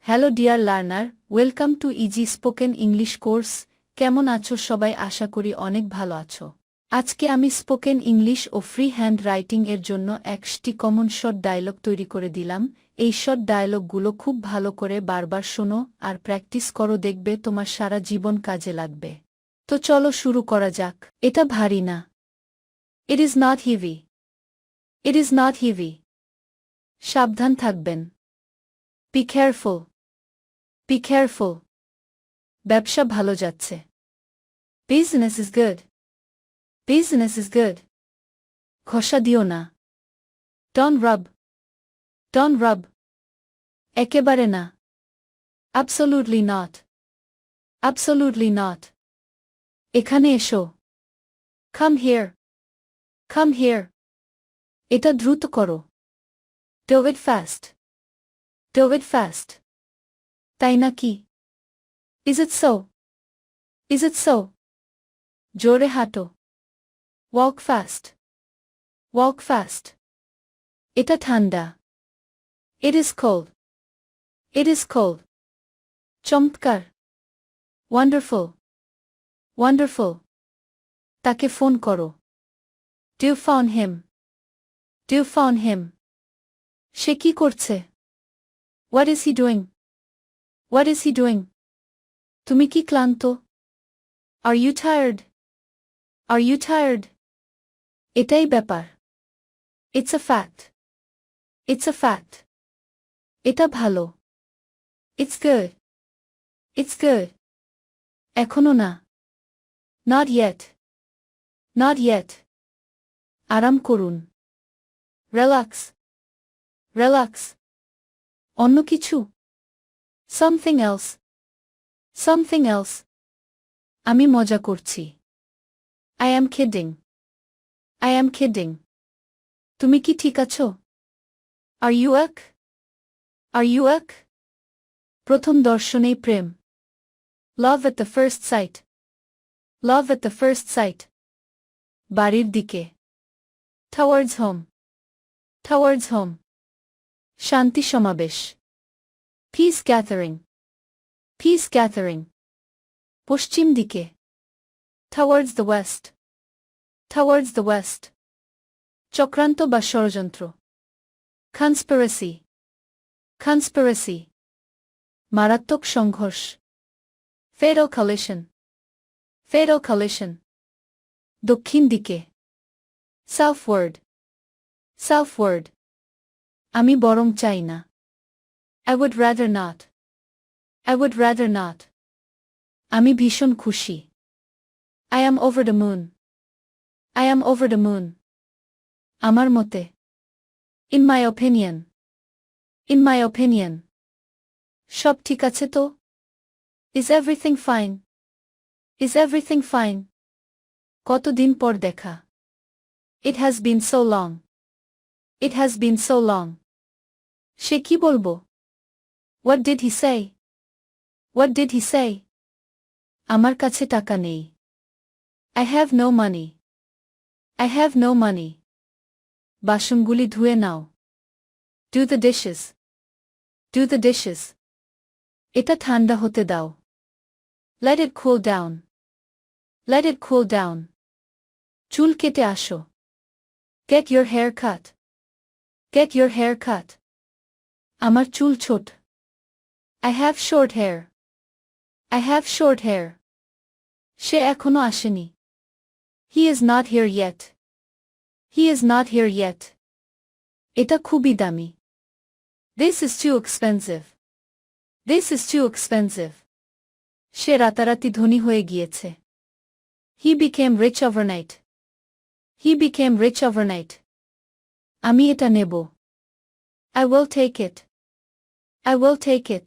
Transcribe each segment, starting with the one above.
Hello dear learner, welcome to easy spoken English course. কেমন আছো সবাই? আশা করি অনেক ভালো আছো। আজকে আমি স্পোকেন ইংলিশ ও ফ্রি হ্যান্ড রাইটিং এর জন্য 1টি কমন শর্ট ডায়লগ তৈরি করে দিলাম। এই শর্ট ডায়লগগুলো খুব ভালো করে বারবার শোনো আর প্র্যাকটিস করো, দেখবে তোমার সারা জীবন কাজে লাগবে। তো চলো শুরু করা যাক। এটা ভারী না। It is not heavy. It is not heavy. সাবধান থাকবেন। Be careful. Be careful. ব্যবসা ভালো যাচ্ছে। Business is good. Business is good. ঘষা দিও না। Don't rub. Don't rub. একেবারে না। Absolutely not. Absolutely not. এখানে এসো। Come here. Come here. এটা দ্রুত করো। Do it fast. Do it fast. তাই নাকি? Is it so? Is it so? জোরে হাঁটো। Walk fast. Walk fast. এটা ঠান্ডা। It is cold. It is cold. চমৎকার। Wonderful. Wonderful. তাকে ফোন করো। Do you phone him? Do you phone him? সে কি করছে? What is he doing? What is he doing? তুমি কি ক্লান্ত? Are you tired? Are you tired? এটাই ব্যাপার। It's a fact. It's a fact. এটা ভালো। It's good. It's good. এখনো না। Not yet. Not yet. আরাম করুন। Relax. Relax. অন্য কিছু? Something else. Something else. আমি মজা করছি। I am kidding. I am kidding. তুমি কি ঠিক আছো? Are you okay? Are you okay? প্রথম দর্শনেই প্রেম। Love at the first sight. Love at the first sight. বাড়ির দিকে। Towards home. Towards home. শান্তি সমাবেশ। Peace gathering. Peace gathering. পশ্চিম দিকে। Towards the west. Towards the west. চক্রান্ত বা ষড়যন্ত্র। Conspiracy. Conspiracy. মারাত্মক সংঘর্ষ। Fatal collision. Fatal collision. দক্ষিণ দিকে। Southward. Southward. আমি বরং চাই না। I would rather not. I would rather not. আমি ভীষণ খুশি। I am over the moon. I am over the moon. আমার মতে। In my opinion. In my opinion. সব ঠিক আছে তো? Is everything fine? Is everything fine? কতদিন পর দেখা। It has been so long. It has been so long. সে কি বলবো? What did he say? What did he say? আমার কাছে টাকা নেই। I have no money. I have no money. বাসনগুলি ধুয়ে নাও। Do the dishes. Do the dishes. এটা ঠান্ডা হতে দাও। Let it cool down. Let it cool down. চুল কেটে আসো। Get your hair cut. Get your hair cut. আমার চুল ছোট। I have short hair. I have short hair. সে এখনো আসেনি। He is not here yet. He is not here yet. এটা খুবই দামি। This is too expensive. This is too expensive. সে রাতারাতি ধনী হয়ে গিয়েছে। He became rich overnight. He became rich overnight. আমি এটা নেব। I will take it. I will take it.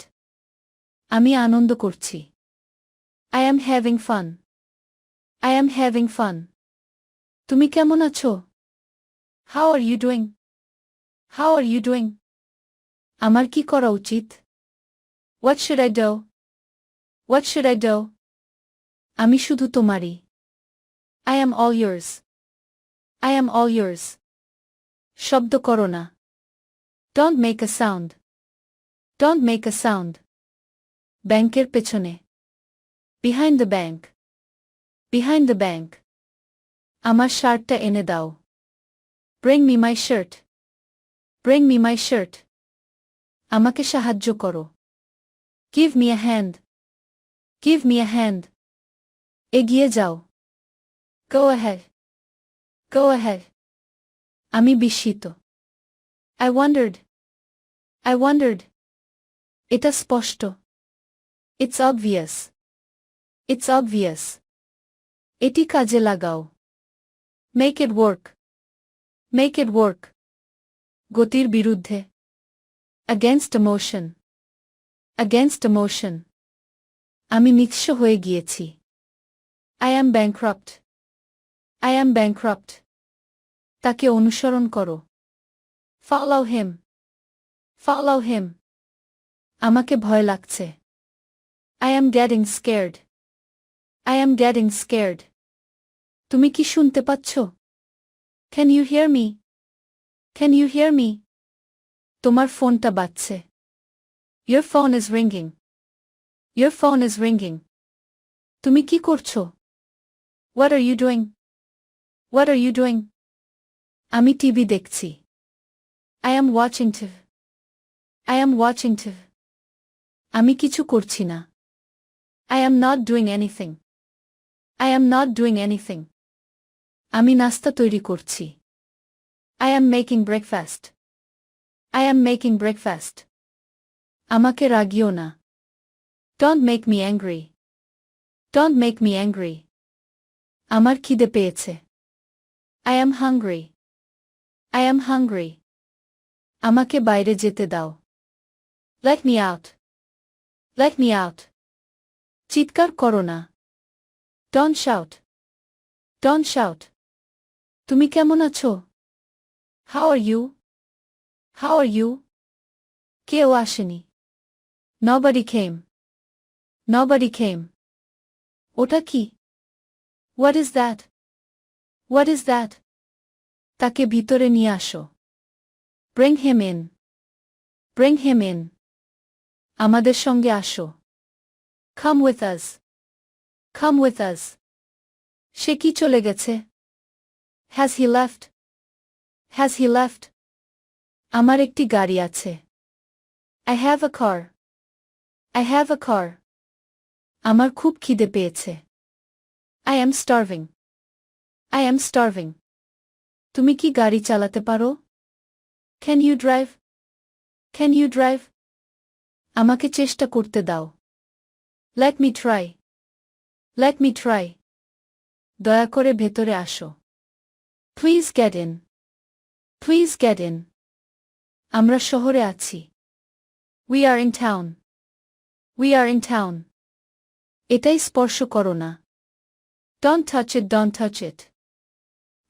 আমি আনন্দ করছি। I am having fun. I am having fun. তুমি কেমন আছো? How are you doing? How are you doing? আমার কি করা উচিত? What should I do? What should I do? আমি শুধু তোমারই। I am all yours. I am all yours. শব্দ করো না। Don't make a sound. Don't make a sound. ব্যাংকের পেছনে। Behind the bank. Behind the bank. আমার শার্টটা এনে দাও। Bring me my shirt. Bring me my shirt. আমাকে সাহায্য করো। Give me a hand. Give me a hand. এগিয়ে যাও। Go ahead. Go ahead. আমি বিস্মিত। I wondered. I wondered. এটা স্পষ্ট। It's obvious. It's obvious. এটি কাজে লাগাও। Make it work. Make it work. গতির বিরুদ্ধে। Against emotion. Against emotion. আমি নিঃস্ব হয়ে গিয়েছি। I am bankrupt. I am bankrupt. তাকে অনুসরণ করো। Follow him. Follow him. আমাকে ভয় লাগছে। I am getting scared. I am getting scared. তুমি কি শুনতে পাচ্ছ? Can you hear me? Can you hear me? তোমার ফোনটা বাজছে। Your phone is ringing. Your phone is ringing. তুমি কি করছো? What are you doing? What are you doing? আমি টিভি দেখছি। I am watching TV. I am watching TV. আমি কিছু করছি না। I am not doing anything. I am not doing anything. আমি নাস্তা তৈরি করছি। I am making breakfast. I am making breakfast. আমাকে রাগিও না। Don't make me angry. Don't make me angry. আমার খিদে পেয়েছে। I am hungry. I am hungry. আমাকে বাইরে যেতে দাও। Let me out. Let me out. চিৎকার করো না। Don't shout. Don't shout. তুমি কেমন আছো? How are you? How are you? কেউ আসেনি। Nobody came. Nobody came. ওটা কি? What is that? What is that? তাকে ভিতরে নিয়ে আসো। Bring him in. Bring him in. আমাদের সঙ্গে আসো। Come with us. Come with us. সে কি চলে গেছে? Has he left? Has he left? আমার একটি গাড়ি আছে। I have a car. I have a car. আমার খুব খিদে পেয়েছে। I am starving. I am starving. তুমি কি গাড়ি চালাতে পারো? Can you drive? Can you drive? আমাকে চেষ্টা করতে দাও। Let me try. Let me try. দয়া করে ভেতরে আসো। Please get in. Please get in. আমরা শহরে আছি। We are in town. We are in town. এটাই স্পর্শ করো না। Don't touch it, don't touch it.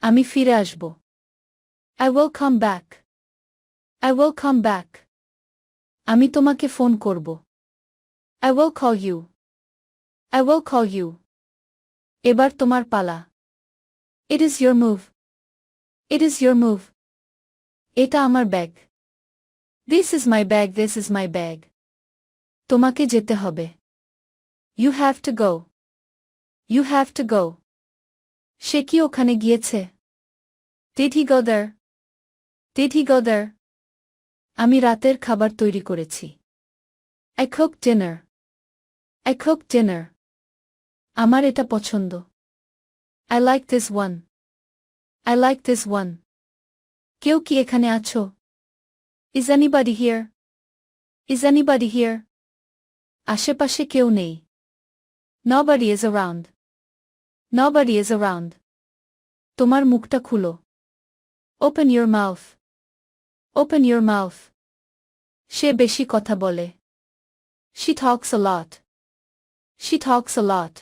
আমি ফিরে আসব। I will come back. I will come back. আমি তোমাকে ফোন করব। I will call you. I will call you. এবার তোমার পালা। It is your move. It is your move. এটা আমার bag. This is my bag, this is my bag. তোমাকে যেতে হবে। You have to go. You have to go. সে কি ওখানে গিয়েছে? Did he go there? Did he go there? আমি রাতের খাবার তৈরি করেছি। I cooked dinner. I cooked dinner. আমার এটা পছন্দ। I like this one. I like this one. কেউ কি এখানে আছো? Is anybody here? Is anybody here? আশেপাশে কেউ নেই। Nobody is around. Nobody is around. তোমার মুখটা খুলো। Open your mouth. Open your mouth. সে বেশি কথা বলে। She talks a lot. She talks a lot.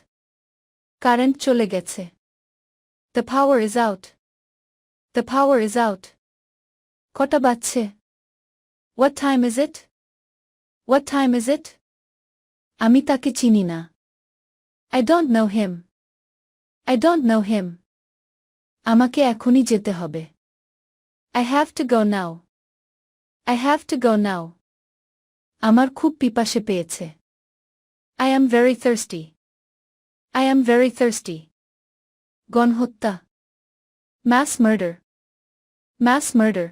Current চলে গেছে। The power is out. The power is out. কটা বাজছে? What time is it? What time is it? আমি তাকে চিনি না। I don't know him. I don't know him. আমাকে এখনই যেতে হবে। I have to go now. I have to go now. আমার খুব পিপাসে পেয়েছে। I am very thirsty. I am very thirsty. গণহত্যা, mass murder. mass murder.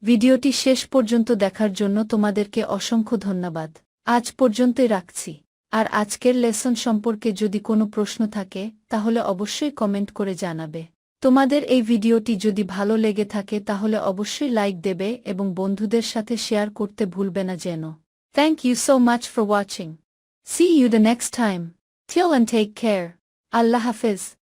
ভিডিওটি শেষ পর্যন্ত দেখার জন্য তোমাদেরকে অসংখ্য ধন্যবাদ। আজ পর্যন্তই রাখছি। আর আজকের লেসন সম্পর্কে যদি কোনো প্রশ্ন থাকে তাহলে অবশ্যই কমেন্ট করে জানাবে। তোমাদের এই ভিডিওটি যদি ভালো লেগে থাকে তাহলে অবশ্যই লাইক দেবে এবং বন্ধুদের সাথে শেয়ার করতে ভুলবে না যেন। Thank you so much for watching. See you the next time. Till and take care. Allah Hafiz.